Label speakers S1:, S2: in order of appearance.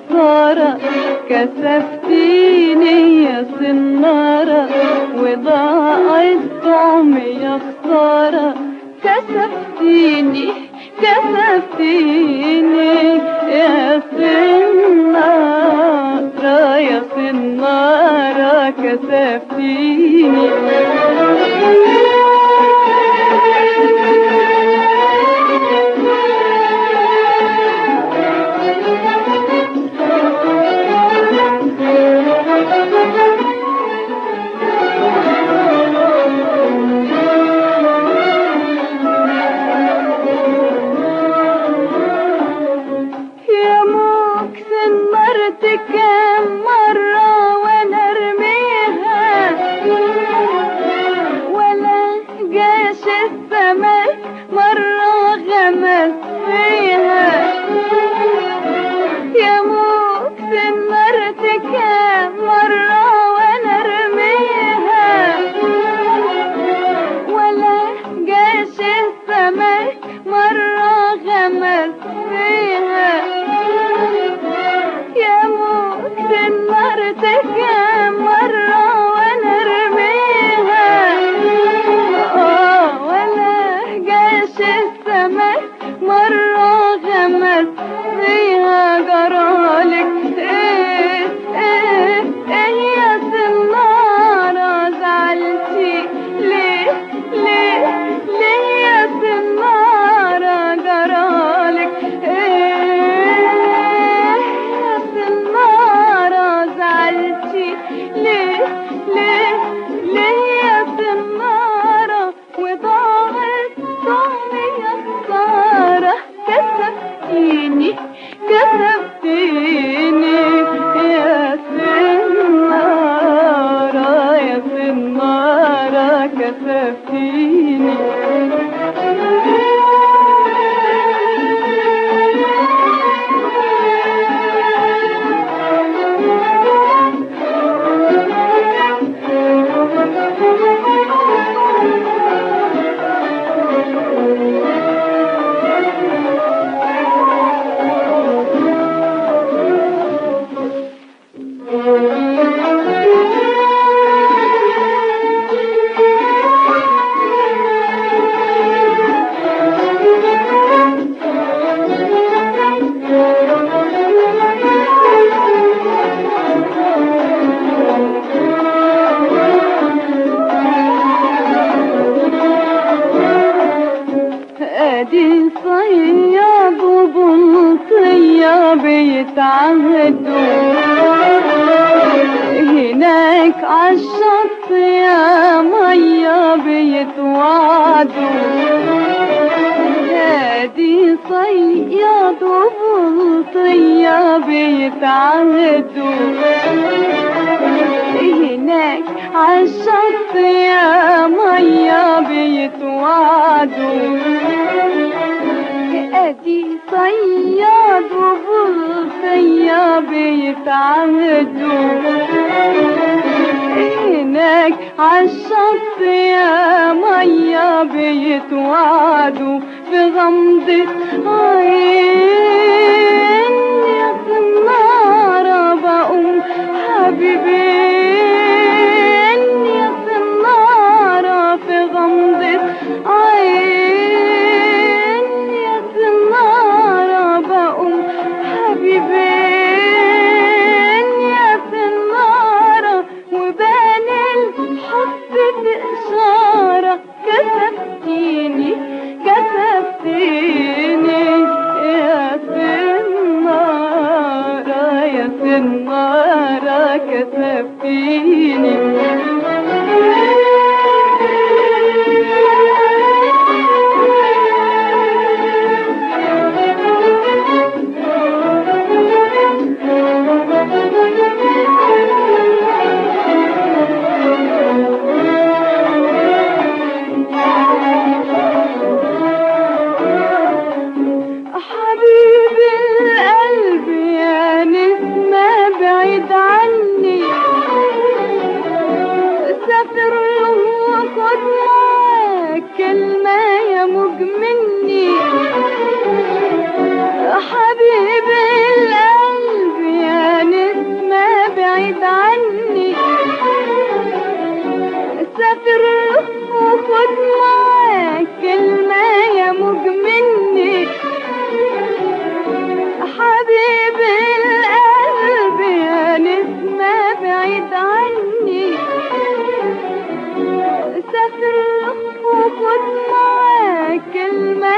S1: خسارة كسفتيني يا سنارة وضاعت طعمي يا خسارة كسفتيني كسفتيني يا سنارة يا سنارة كسفتيني كم مرة وانا ارميها ولا جاش السمك مرة غمس فيها يا مكسن مرتك كم مرة وانا ارميها ولا جاش السمك مرة غمس فيها يا مكسن مرتك مرة وانا ارميها ولا جاش السمك مرة غمس فيها جرالك ايه يا سنارة زعلتي ليه يا سنارة جرالك ليه يا سنارة وضاعت طعمي يا خسارة كسفتيني كسفتيني يا سنارة يا سنارة كسفتيني ادي صياد وبلطية بيتعهدوا هناك عالشط يا مية بيتوعدوا ادي صياد وبلطية بيتعهدوا هناك عالشط يا مية بيتوعدوا ادي صياد وبلطية بيتعهدوا هناك عالشط يا مية بيتوعدوا في غمضة عين يا سنارة بقوم حبيبين يا سنارة في غمضة عين يا سنارة بقوم حبيبين يا سنارة وبان الحب في إشارة كسفتيني كسفتيني يا سنارة يا سنارة كسفتيني حبيب القلب سافر وخد معاك كلمة